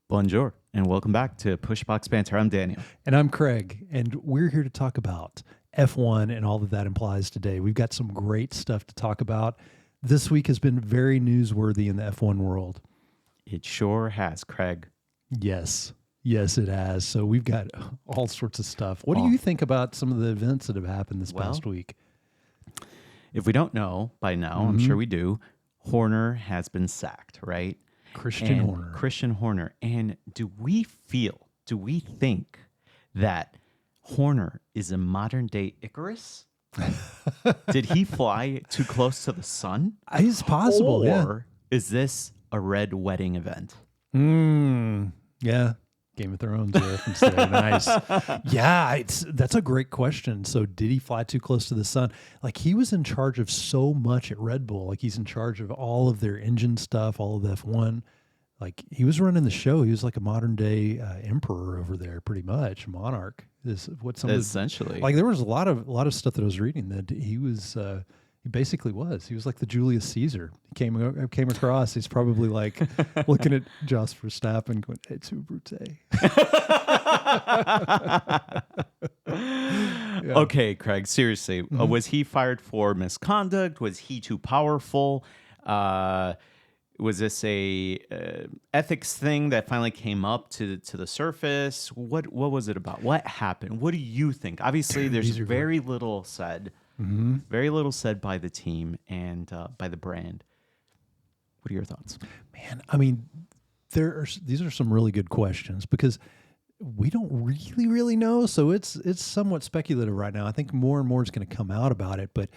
Bonjour, and welcome back to Pushbox Banter. I'm Daniel. And I'm Craig, and we're here to talk about F1 and all that implies today. We've got some great stuff to talk about. This week has been very newsworthy in the F1 world. It sure has, Craig. Yes, it has. So we've got all sorts of stuff. What do you think about some of the events that have happened this past week? If we don't know by now, I'm sure we do, Horner has been sacked, right? Christian Horner. And do we think that Horner is a modern day Icarus? Did he fly too close to the sun? It's possible, or is this a red wedding event? Yeah. Game of Thrones reference there. Nice. Yeah, that's a great question. So did he fly too close to the sun? Like, he was in charge of so much at Red Bull. Like, he's in charge of all of their engine stuff, all of the F1. Like, he was running the show. He was like a modern day emperor over there, pretty much. Monarch is what some essentially. Like, there was a lot of stuff that I was reading that he was. He basically was. He was like the Julius Caesar. He came across. He's probably like looking at Jos Verstappen going, "Et tu, Brute." Yeah. Okay, Craig, seriously. Was he fired for misconduct? Was he too powerful? Was this a ethics thing that finally came up to the surface? What was it about? What happened? What do you think? Obviously, there's very little said. Very little said by the team and by the brand. What are your thoughts? Man, I mean, these are some really good questions because we don't really know. So it's somewhat speculative right now. I think more and more is going to come out about it. But,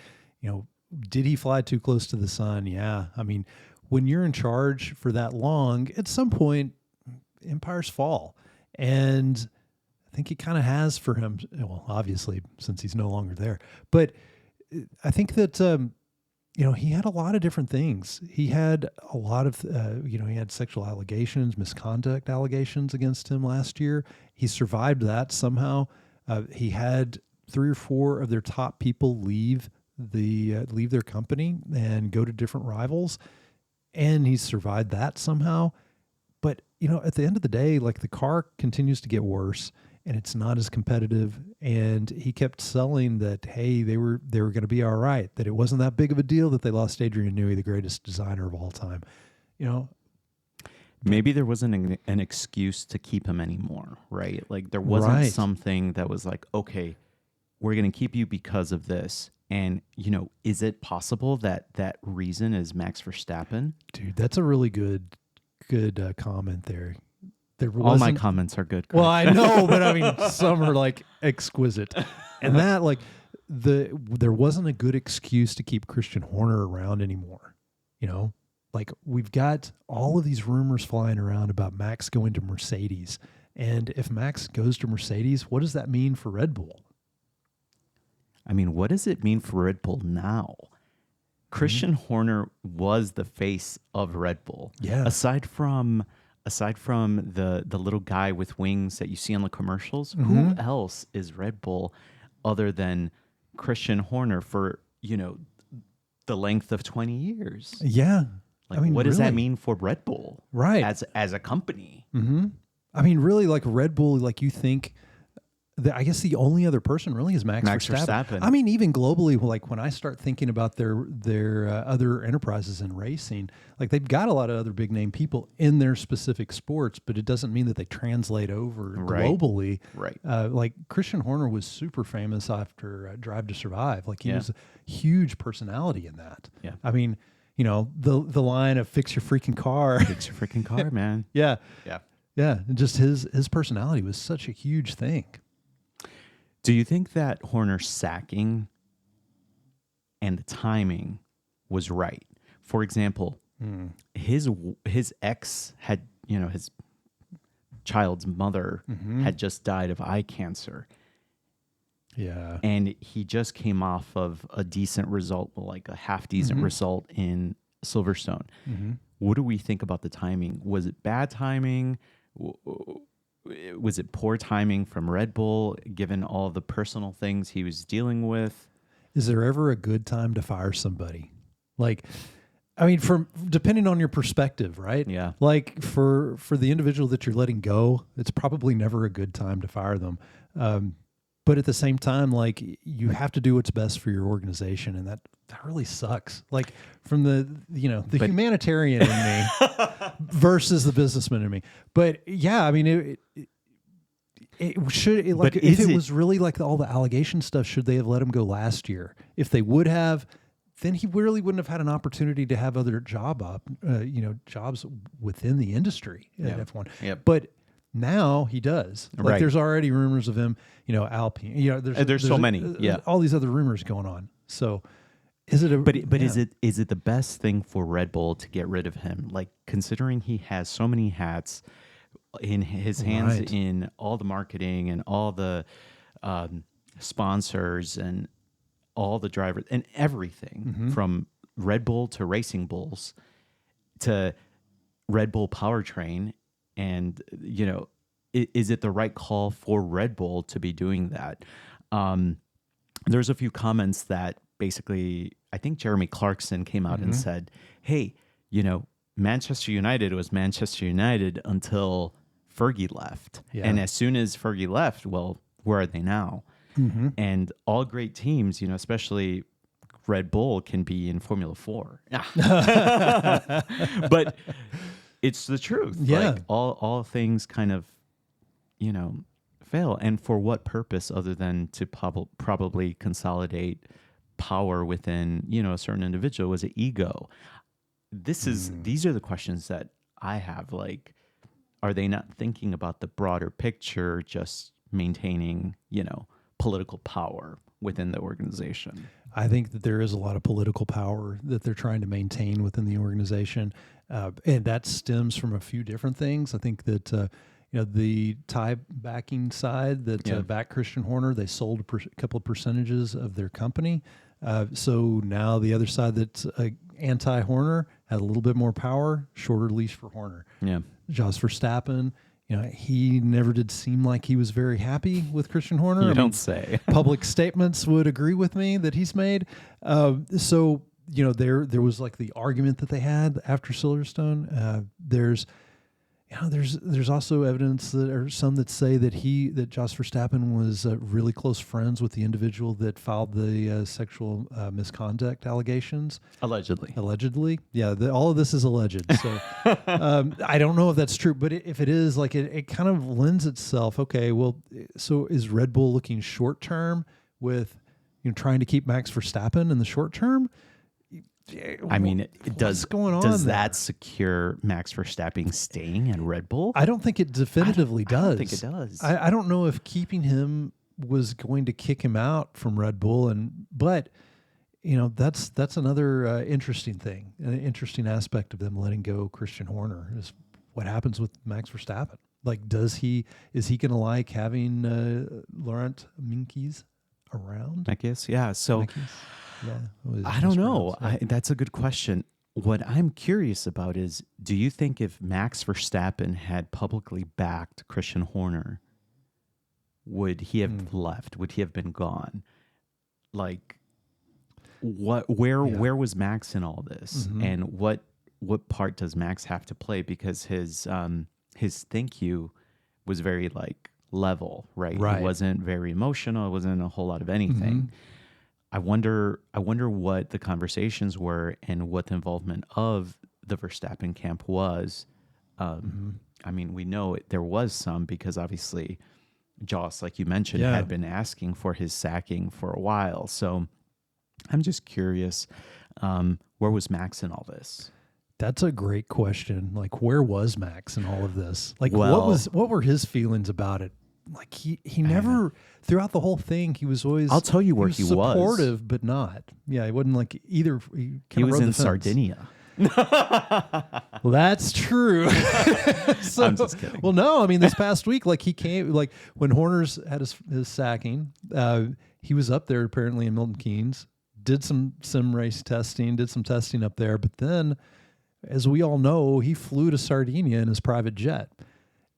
did he fly too close to the sun? Yeah. I mean, when you're in charge for that long, at some point, empires fall. And I think he kind of has for him. Well, obviously, since he's no longer there. But I think that, he had a lot of different things. He had a lot of, he had sexual allegations, misconduct allegations against him last year. He survived that somehow. He had 3 or 4 of their top people leave their company and go to different rivals. And he survived that somehow. But, at the end of the day, like, the car continues to get worse and it's not as competitive. And he kept selling that, hey, they were going to be all right, that it wasn't that big of a deal that they lost Adrian Newey, the greatest designer of all time. Maybe there wasn't an excuse to keep him anymore, right? Like, there wasn't something that was like, okay, we're going to keep you because of this. And, is it possible that reason is Max Verstappen? Dude, that's a really good comment there. All my comments are good. Well, I know, but I mean, some are like exquisite. And that, like, there wasn't a good excuse to keep Christian Horner around anymore. Like, we've got all of these rumors flying around about Max going to Mercedes. And if Max goes to Mercedes, what does that mean for Red Bull? I mean, what does it mean for Red Bull now? Christian Horner was the face of Red Bull. Yeah. Aside from the little guy with wings that you see on the commercials, who else is Red Bull other than Christian Horner for, the length of 20 years? Yeah. Like, what does that mean for Red Bull? Right. As a company? I mean, really, like, Red Bull, like, you think, I guess the only other person really is Max Verstappen. I mean, even globally, like, when I start thinking about their other enterprises in racing, like, they've got a lot of other big name people in their specific sports, but it doesn't mean that they translate over globally. Right. Like, Christian Horner was super famous after Drive to Survive. Like, he was a huge personality in that. Yeah. I mean, the line of "fix your freaking car." Fix your freaking car, man. Yeah. Yeah. Yeah. And just his personality was such a huge thing. Do you think that Horner sacking and the timing was right? For example, his ex had, his child's mother had just died of eye cancer. Yeah. And he just came off of a decent result, like a half decent result in Silverstone. What do we think about the timing? Was it bad timing? Was it poor timing from Red Bull, given all the personal things he was dealing with? Is there ever a good time to fire somebody? Like, I mean, from depending on your perspective, right? Yeah. Like for the individual that you're letting go, it's probably never a good time to fire them. But at the same time, like you have to do what's best for your organization, and that really sucks. Like from the humanitarian in me versus the businessman in me. But yeah, I mean it should like But if is it it- was really like all the allegation stuff, should they have let him go last year? If they would have, then he really wouldn't have had an opportunity to have other jobs within the industry at F1. Yep. But now he does. Like Right. there's already rumors of him, Alpine. There's so many, yeah. all these other rumors going on. So is it a But yeah. is it the best thing for Red Bull to get rid of him? Like considering he has so many hats in his hands Right. in all the marketing and all the sponsors and all the drivers and everything from Red Bull to Racing Bulls to Red Bull powertrain, and is it the right call for Red Bull to be doing that? There's a few comments that basically, I think Jeremy Clarkson came out and said, hey, Manchester United was Manchester United until Fergie left. Yeah. And as soon as Fergie left, well, where are they now? And all great teams, especially Red Bull, can be in Formula 4. But it's the truth. Yeah. Like all things kind of, fail. And for what purpose other than to probably consolidate power within, a certain individual? Was it ego? These are the questions that I have. Like, are they not thinking about the broader picture, just maintaining, political power within the organization? I think that there is a lot of political power that they're trying to maintain within the organization, and that stems from a few different things. I think that the tie backing side that backed Christian Horner, they sold a couple of percentages of their company. So now the other side that's anti-Horner had a little bit more power, shorter leash for Horner. Yeah. Jos Verstappen, he never did seem like he was very happy with Christian Horner. You don't say. Public statements would agree with me that he's made. So there was like the argument that they had after Silverstone. There's also evidence that, or some that say that Jos Verstappen was really close friends with the individual that filed the sexual misconduct allegations. Allegedly. Yeah. All of this is alleged. So I don't know if that's true, but if it is, like it kind of lends itself. Okay, well, so is Red Bull looking short term with trying to keep Max Verstappen in the short term? I mean, What's going on does there? that secure Max Verstappen staying at Red Bull? I don't think it definitively does. I don't think it does. I don't know if keeping him was going to kick him out from Red Bull, but that's another interesting thing, an interesting aspect of them letting go Christian Horner is what happens with Max Verstappen. Like, is he going to like having Laurent Mekies around? I guess, yeah. So Mekies? Yeah, I don't know. mispronounced. That's a good question. What I'm curious about is, do you think if Max Verstappen had publicly backed Christian Horner, would he have left? Would he have been gone? Like, where was Max in all this? And what part does Max have to play? Because his thank you was very like level, right? Right. It wasn't very emotional. It wasn't a whole lot of anything. I wonder what the conversations were and what the involvement of the Verstappen camp was. I mean, we know there was some because obviously Jos, like you mentioned, had been asking for his sacking for a while. So I'm just curious, where was Max in all this? That's a great question. Like, where was Max in all of this? Like, Well- what were his feelings about it? Like, he never throughout the whole thing. He was always. I'll tell you where he was. Supportive, but not. Yeah, he wasn't like either. He was in Sardinia. Well, that's true. So, I'm just kidding. Well, no, I mean, this past week, like he came, like when Horner's had his sacking, he was up there apparently in Milton Keynes, did some sim race testing, did some testing up there, but then, as we all know, he flew to Sardinia in his private jet.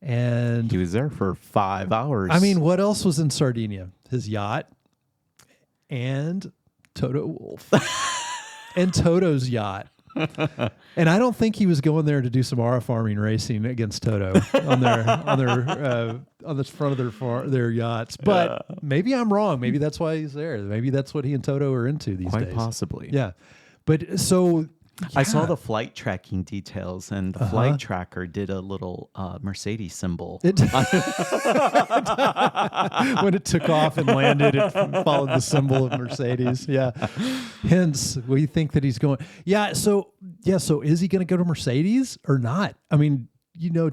And He was there for 5 hours. I mean, what else was in Sardinia? His yacht and Toto Wolff. And Toto's yacht. And I don't think he was going there to do some RF farming racing against Toto on the front of their yachts. But maybe I'm wrong. Maybe that's why he's there. Maybe that's what he and Toto are into these days. Quite possibly. Yeah. But so I saw the flight tracking details, and the flight tracker did a little Mercedes symbol. when it took off and landed, it followed the symbol of Mercedes. Yeah. Hence, we think that he's going. Yeah. So is he going to go to Mercedes or not? I mean,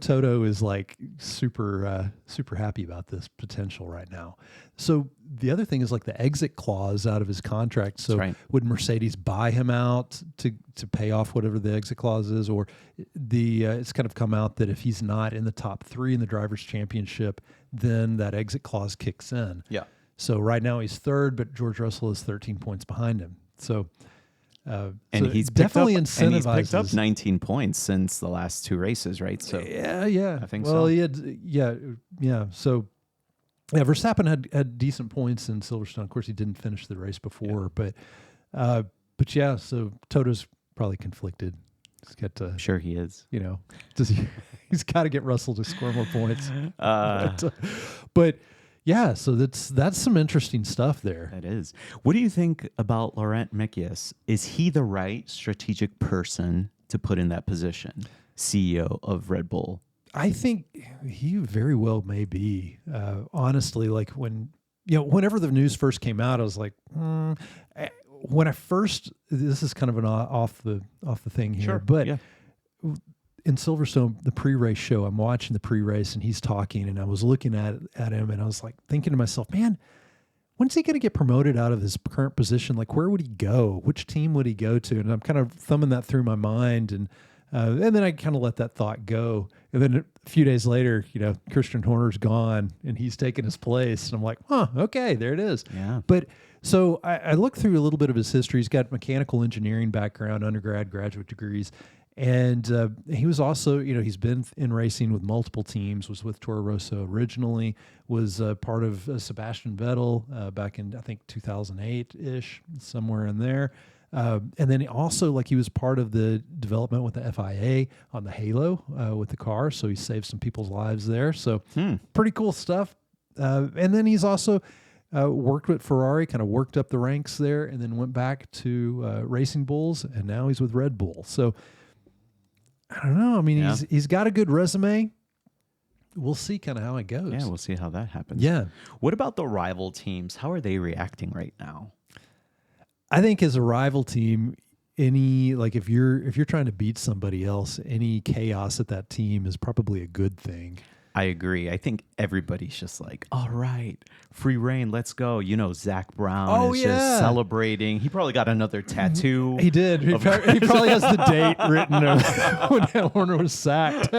Toto is like super happy about this potential right now. So the other thing is like the exit clause out of his contract. So would Mercedes buy him out to pay off whatever the exit clause is, or it's kind of come out that if he's not in the top 3 in the Drivers' Championship, then that exit clause kicks in. Yeah. So right now he's 3rd, but George Russell is 13 points behind him. So. He's definitely incentivized. And he's picked up 19 points since the last 2 races, right? So yeah. I think so. Well, he had, yeah. So Verstappen had decent points in Silverstone. Of course, he didn't finish the race before, but yeah. So Toto's probably conflicted. He's got to. I'm sure he is. He's got to get Russell to score more points. But yeah, so that's some interesting stuff there. That is. What do you think about Laurent Mekies? Is he the right strategic person to put in that position, CEO of Red Bull? I think he very well may be. Honestly, like whenever the news first came out, I was like, when I first, this is kind of an off the thing here, sure, but. Yeah. In Silverstone, the pre-race show, I'm watching the pre-race and he's talking, and I was looking at him and I was like thinking to myself, man, when's he going to get promoted out of his current position? Like, where would he go? Which team would he go to? And I'm kind of thumbing that through my mind, and then I kind of let that thought go. And then a few days later, Christian Horner's gone and he's taken his place. And I'm like, okay, there it is. Yeah. But so I looked through a little bit of his history. He's got mechanical engineering background, undergrad, graduate degrees. And he was also, he's been in racing with multiple teams, was with Toro Rosso originally, was part of Sebastian Vettel back in, I think, 2008-ish, somewhere in there. And then also, he was part of the development with the FIA on the Halo with the car, so he saved some people's lives there. So pretty cool stuff. And then he's also worked with Ferrari, kind of worked up the ranks there, and then went back to Racing Bulls, and now he's with Red Bull. So I don't know. I mean, he's got a good resume. We'll see kind of how it goes. Yeah, we'll see how that happens. Yeah. What about the rival teams? How are they reacting right now? I think as a rival team, if you're trying to beat somebody else, any chaos at that team is probably a good thing. I agree. I think everybody's just like, all right, free reign, let's go. Zach Brown is just celebrating. He probably got another tattoo. He did. He probably has the date written of when Horner was sacked.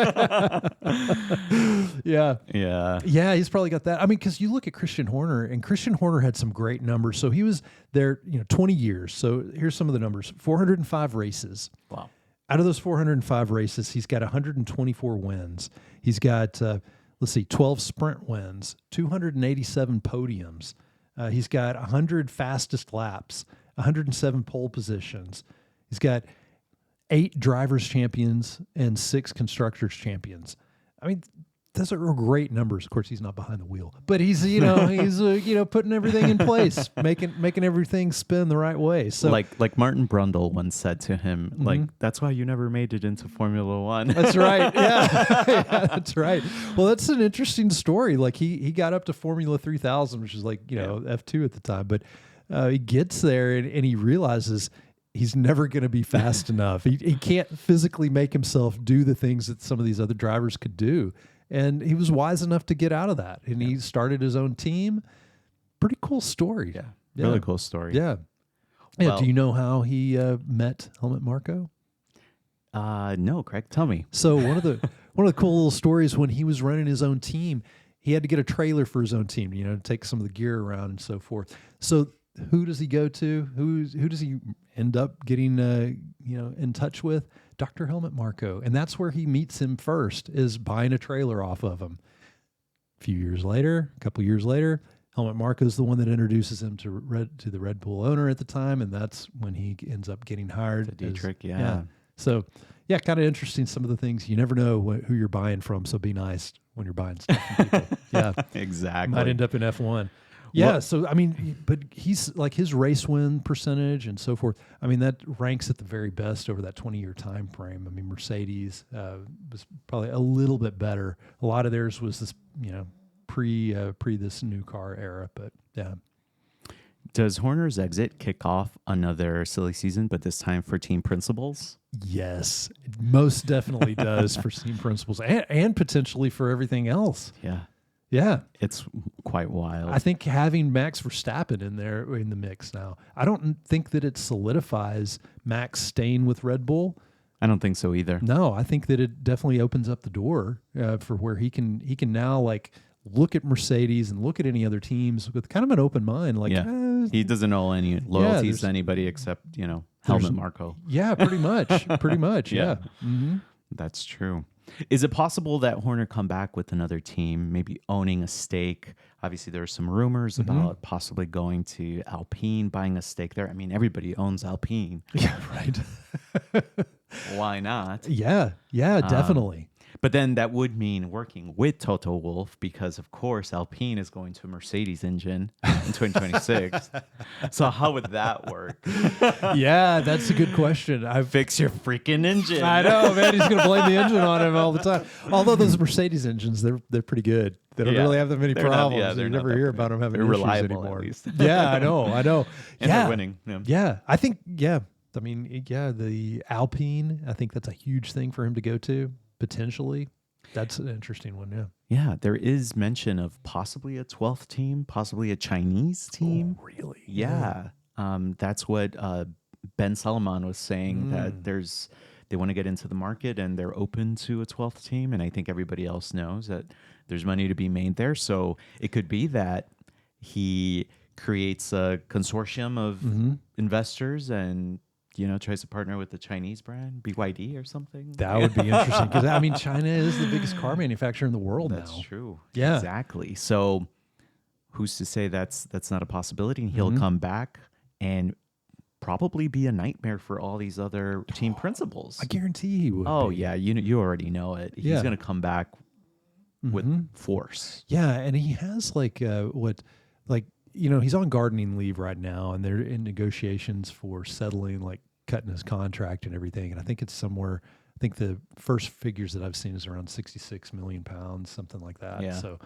Yeah. Yeah. Yeah, he's probably got that. I mean, because you look at Christian Horner, and Christian Horner had some great numbers. So he was there, 20 years. So here's some of the numbers. 405 races. Wow. Out of those 405 races, he's got 124 wins. He's got, 12 sprint wins, 287 podiums. He's got 100 fastest laps, 107 pole positions. He's got 8 drivers' champions and 6 constructors' champions. I mean, those are great numbers. Of course, he's not behind the wheel, but he's putting everything in place, making everything spin the right way. So like Martin Brundle once said to him, that's why you never made it into Formula One. That's right. Yeah. Yeah, that's right. Well, that's an interesting story. Like he got up to Formula 3000, which is F2 at the time, but he gets there and he realizes he's never going to be fast enough. He can't physically make himself do the things that some of these other drivers could do. And he was wise enough to get out of that. And he started his own team. Pretty cool story. Yeah. Really cool story. Yeah. Well, do you know how he met Helmut Marko? No, Craig. Tell me. So one of the cool little stories, when he was running his own team, he had to get a trailer for his own team, to take some of the gear around and so forth. So who does he go to? Who does he end up getting in touch with? Dr. Helmut Marko. And that's where he meets him first, is buying a trailer off of him. A couple years later, Helmut Marko's the one that introduces him to the Red Bull owner at the time, and that's when he ends up getting hired. To Dietrich, yeah. So, yeah, kind of interesting. Some of the things you never know who you're buying from, so be nice when you're buying stuff from people. Yeah, Exactly. might end up in F1. Yeah, so I mean, but he's like his race win percentage and so forth. I mean, that ranks at the very best over that 20-year time frame. I mean, Mercedes was probably a little bit better. A lot of theirs was this, pre this new car era. But yeah, Does Horner's exit kick off another silly season, but this time for team principals? yes, it most definitely does for team principals and potentially for everything else. Yeah. Yeah. It's quite wild. I think having Max Verstappen in there in the mix now, I don't think that it solidifies Max staying with Red Bull. I don't think so either. No, I think that it definitely opens up the door for where he can now like look at Mercedes and look at any other teams with kind of an open mind. Like, he doesn't owe any loyalties to anybody except, Helmut Marko. Yeah, pretty much. Pretty much. Yeah. Mm-hmm. That's true. Is it possible that Horner come back with another team, maybe owning a stake? Obviously, there are some rumors about possibly going to Alpine, buying a stake there. I mean, everybody owns Alpine. Yeah, right. Why not? Yeah, definitely. But then that would mean working with Toto Wolff because, of course, Alpine is going to a Mercedes engine in 2026. So how would that work? Yeah, that's a good question. Fix your freaking engine. I know, man. He's going to blame the engine on him all the time. Although those Mercedes engines, they're pretty good. They don't really have that many problems. You never hear about them having they're issues reliable anymore. at least. Yeah, I know. And they're winning. Yeah, I think. Yeah, I mean, the Alpine. I think that's a huge thing for him to go to potentially. That's an interesting one. Yeah. Yeah, there is mention of possibly a 12th team, possibly a Chinese team. Oh, really? Yeah. That's what Ben Solomon was saying, that they want to get into the market and they're open to a 12th team. And I think everybody else knows that there's money to be made there. So it could be that he creates a consortium of investors and tries to partner with the Chinese brand, BYD or something. That would be interesting because, I mean, China is the biggest car manufacturer in the world now. That's true. Yeah. Exactly. So who's to say that's not a possibility? And he'll come back and probably be a nightmare for all these other team principals. I guarantee he would. Oh, be. yeah. You already know it. He's going to come back with force. Yeah. And he has he's on gardening leave right now and they're in negotiations for settling, like cutting his contract and everything. And I think it's somewhere, I think the first figures that I've seen is around 66 million pounds, something like that. Yeah. So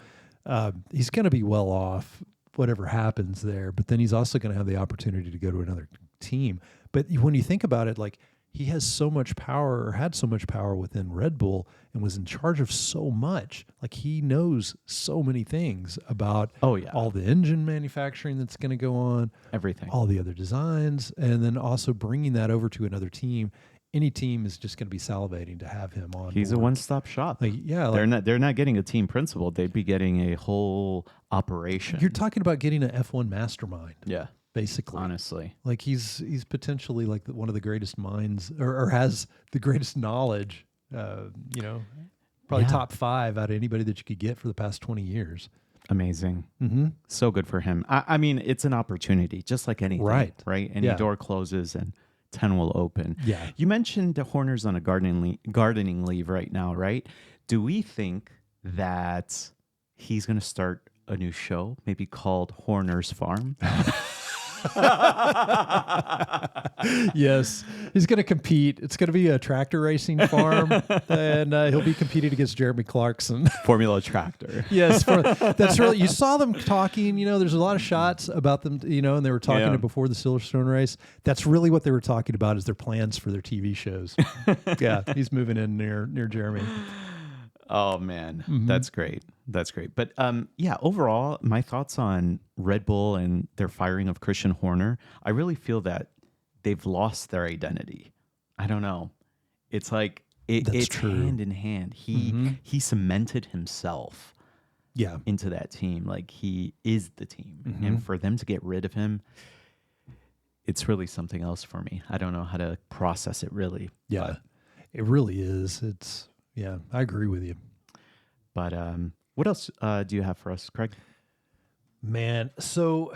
he's going to be well off whatever happens there, but then he's also going to have the opportunity to go to another team. But when you think about it, like he has so much power or had so much power within Red Bull and was in charge of so much. Like he knows so many things about all the engine manufacturing that's going to go on, everything, all the other designs, and then also bringing that over to another team. Any team is just going to be salivating to have him on. He's board. a one-stop shop. They're not getting a team principal. They'd be getting a whole operation. You're talking about getting an F1 mastermind. Yeah. Basically, honestly, like he's potentially like one of the greatest minds, or has the greatest knowledge. Probably top 5 out of anybody that you could get for the past 20 years. Amazing, so good for him. I mean, it's an opportunity, just like anything, right? Any door closes and 10 will open. Yeah. You mentioned the Horner's on a gardening leave right now, right? Do we think that he's going to start a new show, maybe called Horner's Farm? Yes, he's going to compete. It's going to be a tractor racing farm, and he'll be competing against Jeremy Clarkson. Formula Tractor. Yes, that's really. You saw them talking. There's a lot of shots about them. And they were talking before the Silverstone race. That's really what they were talking about, is their plans for their TV shows. Yeah, he's moving in near Jeremy. Oh man, that's great. That's great. But overall, my thoughts on Red Bull and their firing of Christian Horner, I really feel that they've lost their identity. I don't know. It's like it's true. Hand in hand. He cemented himself into that team. Like he is the team. And for them to get rid of him, it's really something else for me. I don't know how to process it really. Yeah. It really is. Yeah, I agree with you. But what else do you have for us, Craig? Man, so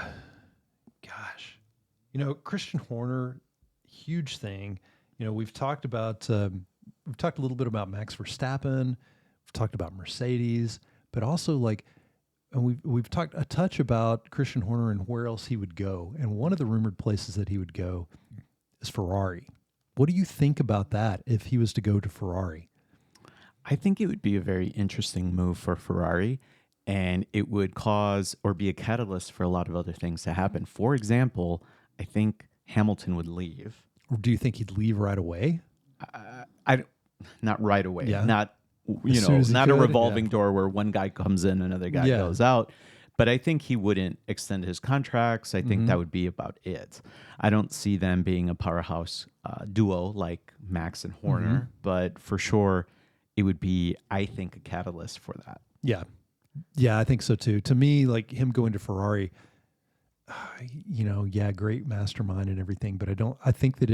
gosh, Christian Horner, huge thing. We've talked a little bit about Max Verstappen, we've talked about Mercedes, but also and we've talked a touch about Christian Horner and where else he would go. And one of the rumored places that he would go is Ferrari. What do you think about that if he was to go to Ferrari? I think it would be a very interesting move for Ferrari, and it would cause or be a catalyst for a lot of other things to happen. For example, I think Hamilton would leave. Or do you think he'd leave right away? Not right away. Yeah. Not As soon as he not a could? revolving Yeah. door where one guy comes in, another guy Yeah. goes out. But I think he wouldn't extend his contracts. I think Mm-hmm. that would be about it. I don't see them being a powerhouse duo like Max and Horner, Mm-hmm. but for sure, it would be, I think, a catalyst for that. Yeah. Yeah, I think so too. To me, him going to Ferrari, great mastermind and everything, but I think that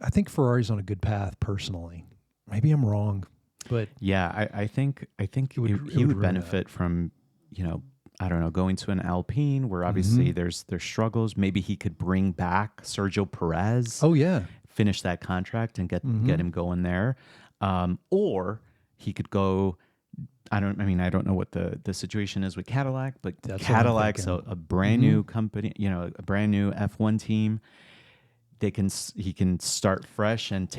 I think Ferrari's on a good path personally. Maybe I'm wrong, but Yeah, I think It would- he it would would ruin benefit from, I don't know, going to an Alpine where obviously Mm-hmm. there's struggles. Maybe he could bring back Sergio Perez, oh yeah. finish that contract and get him going there. Or he could go. I don't know what the situation is with Cadillac, but That's what I'm Cadillac's thinking. a brand new company, a brand new F1 team. He can start fresh and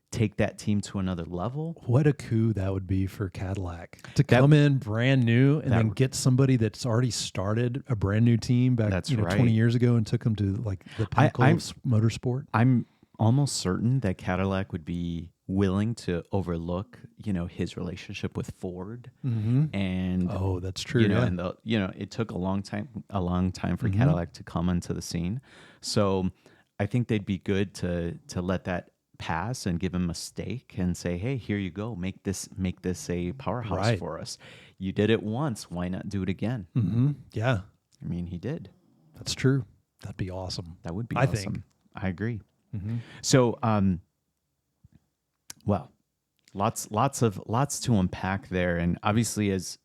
take that team to another level. What a coup that would be for Cadillac to come in brand new and then get somebody that's already started a brand new team back That's 20 right. years ago and took them to the pinnacle of motorsport. I'm almost certain that Cadillac would be willing to overlook, his relationship with Ford, and Oh, that's true. you know, yeah. and it took a long time for Cadillac to come onto the scene. So I think they'd be good to let that pass and give him a stake and say, hey, here you go, make this a powerhouse Right. for us. You did it once, why not do it again? Yeah, I mean, he did. that's true. That'd be awesome. That would be I awesome. think. I agree. So, well, lots to unpack there, and obviously, as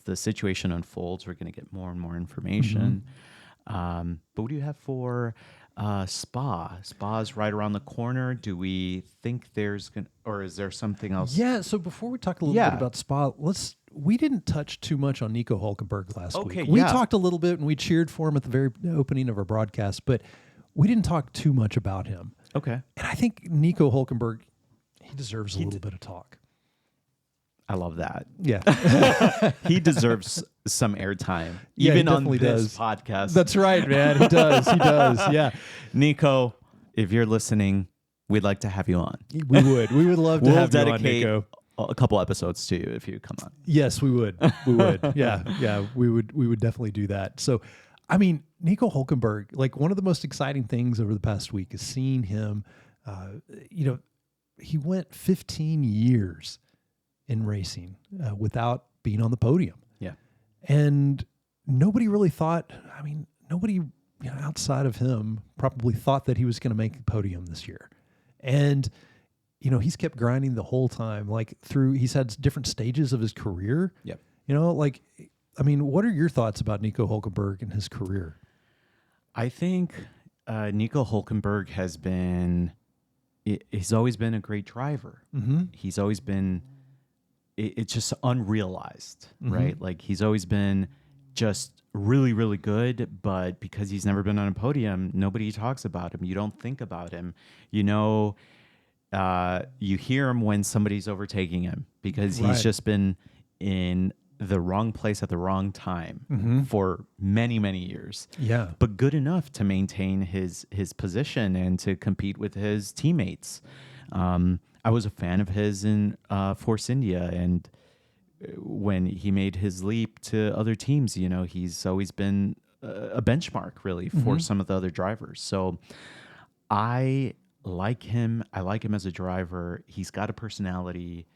the situation unfolds, we're going to get more and more information. But what do you have for Spa? Spa's right around the corner. Do we think or is there something else? Yeah, so before we talk a little bit about Spa, we didn't touch too much on Nico Hulkenberg last Okay, week. We yeah. talked a little bit and we cheered for him at the very opening of our broadcast, but we didn't talk too much about him. Okay. And I think Nico Hulkenberg, he deserves a little bit of talk. I love that. Yeah. He deserves some airtime, Yeah, he even on definitely this does. podcast. That's right, man. He does. He does. Yeah. Nico, if you're listening, we'd like to have you on. We would. We would love to We'll have you on, dedicate Nico. a couple episodes to you if you come on. Yes, we would. We would. Yeah. Yeah. We would definitely do that. So, I mean, Nico Hulkenberg, one of the most exciting things over the past week is seeing him, he went 15 years in racing without being on the podium. Yeah. And nobody really thought, nobody outside of him probably thought that he was going to make the podium this year. And, he's kept grinding the whole time, he's had different stages of his career. Yep. What are your thoughts about Nico Hulkenberg and his career? I think Nico Hulkenberg he's always been a great driver. Mm-hmm. He's always been, it's just unrealized, right? He's always been just really, really good, but because he's never been on a podium, nobody talks about him. You don't think about him. You hear him when somebody's overtaking him because Right. he's just been in the wrong place at the wrong time for many, many years. Yeah. But good enough to maintain his position and to compete with his teammates. I was a fan of his in Force India, and when he made his leap to other teams, he's always been a benchmark really for some of the other drivers. So I like him. I like him as a driver. He's got a personality.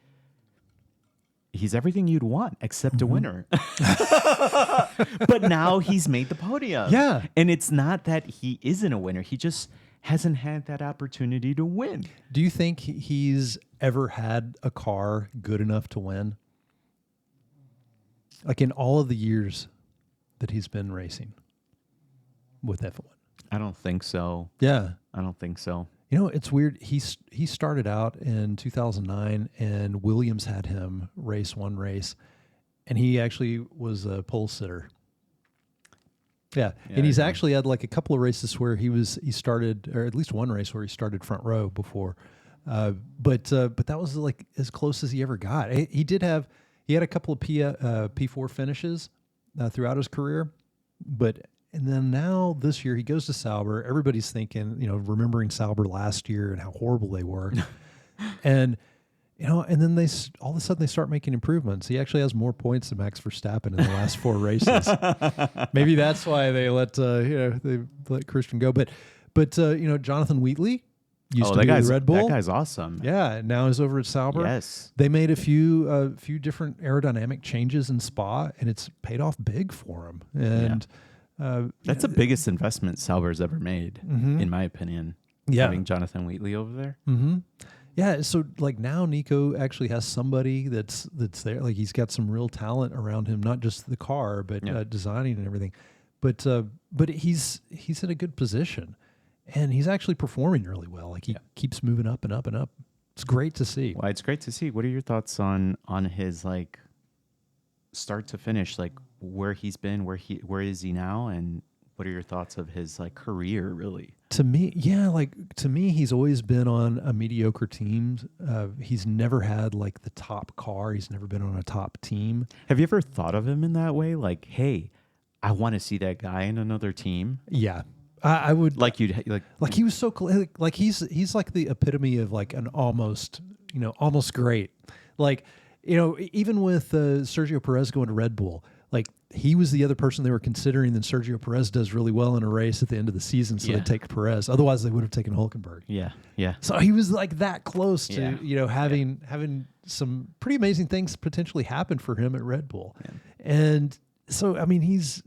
He's everything you'd want except a winner. But now he's made the podium. Yeah. And it's not that he isn't a winner. He just hasn't had that opportunity to win. Do you think he's ever had a car good enough to win? Like in all of the years that he's been racing with F1. I don't think so. Yeah. I don't think so. You know, it's weird. He started out in 2009, and Williams had him race one race, and he actually was a pole sitter. Yeah, and he's actually had like a couple of races where he started, or at least one race where he started front row before, but that was like as close as he ever got. He had a couple of P4 finishes throughout his career, and then now this year he goes to Sauber. Everybody's thinking, remembering Sauber last year and how horrible they were, and and then all of a sudden they start making improvements. He actually has more points than Max Verstappen in the last 4 races. Maybe that's why they let Christian go. But Jonathan Wheatley used to be with Red Bull. That guy's awesome. Yeah, now he's over at Sauber. Yes, they made a few different aerodynamic changes in Spa, and it's paid off big for him. And that's the biggest investment Sauber's ever made, in my opinion. Yeah, having Jonathan Wheatley over there. Mm-hmm. Yeah, so like now Nico actually has somebody that's there. Like he's got some real talent around him, not just the car, but designing and everything. But he's in a good position, and he's actually performing really well. Like he keeps moving up and up and up. It's great to see. Well, it's great to see. What are your thoughts on his like start to finish, like where he's been, where is he now, and what are your thoughts of his like career really? To me, he's always been on a mediocre team. He's never had like the top car. He's never been on a top team. Have you ever thought of him in that way? Like, hey, I want to see that guy in another team. Yeah, I would. Like he was so like he's like the epitome of like an almost great. Like even with Sergio Perez going to Red Bull, like he was the other person they were considering. Then Sergio Perez does really well in a race at the end of the season, so they take Perez. Otherwise, they would have taken Hülkenberg. Yeah. So he was like that close to having some pretty amazing things potentially happen for him at Red Bull. Yeah. And so I mean, he's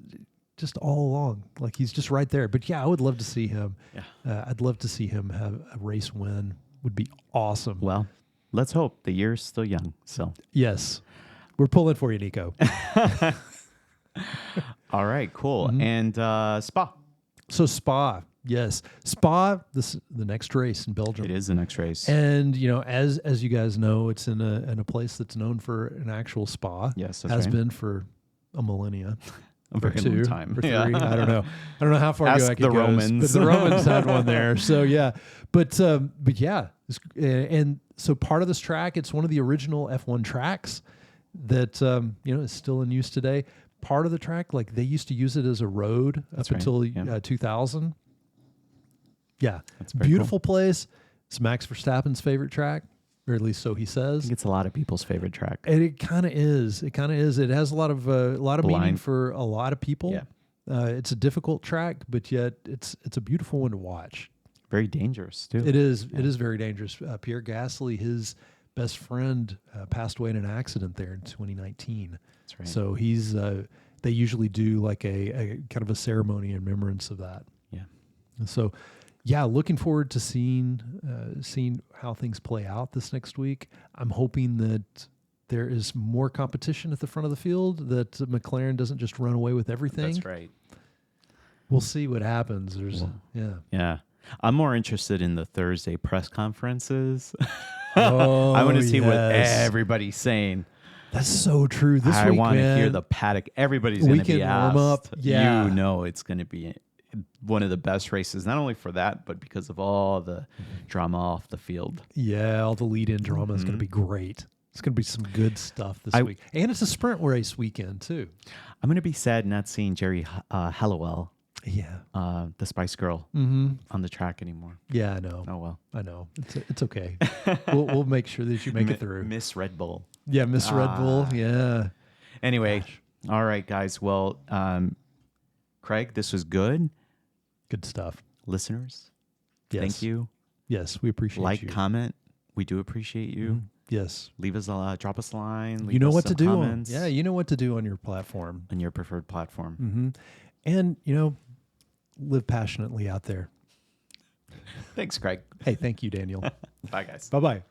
just all along like he's just right there. But I would love to see him. Yeah. I'd love to see him have a race win. Would be awesome. Well, let's hope. The year's still young. So yes, we're pulling for you, Nico. All right, cool. Mm-hmm. And Spa. So Spa, yes. Spa, the next race in Belgium. It is the next race. And as you guys know, it's in a place that's known for an actual spa. Yes, that's has right. been for a millennia. A very long time. For 3. I don't know. I don't know how far Ask back the it goes. Romans. But the Romans had one there. So yeah. But yeah. And so part of this track, it's one of the original F1 tracks that is still in use today. Part of the track, like they used to use it as a road until 2000. Yeah, that's beautiful place. It's Max Verstappen's favorite track, or at least so he says. I think it's a lot of people's favorite track. And it kind of is. It kind of is. It has a lot of meaning for a lot of people. Yeah. It's a difficult track, but yet it's a beautiful one to watch. Very dangerous too. It is. Yeah. It is very dangerous. Pierre Gasly, his best friend, passed away in an accident there in 2019. That's right. So he's. They usually do like a kind of a ceremony in remembrance of that. Yeah. And so, looking forward to seeing how things play out this next week. I'm hoping that there is more competition at the front of the field, that McLaren doesn't just run away with everything. That's right. We'll see what happens. Yeah. I'm more interested in the Thursday press conferences. Oh, I want to see what everybody's saying. That's so true. This I week, want to hear the paddock. Everybody's going to be asked. Warm up. Yeah. It's going to be one of the best races, not only for that, but because of all the drama off the field. Yeah, all the lead-in drama is going to be great. It's going to be some good stuff this week. And it's a sprint race weekend, too. I'm going to be sad not seeing Jerry Halliwell, the Spice Girl, on the track anymore. Yeah, I know. Oh, well. I know. It's okay. we'll make sure that you make it through. Miss Red Bull. Yeah, Miss Red Bull. Yeah. Anyway, all right, guys. Well, Craig, this was good. Good stuff. Listeners, thank you. Yes, we appreciate you. Comment. We do appreciate you. Mm-hmm. Yes. Leave us drop us a line. You know what to do. You know what to do on your platform. On your preferred platform. Mm-hmm. And, live passionately out there. Thanks, Craig. Hey, thank you, Daniel. Bye, guys. Bye-bye.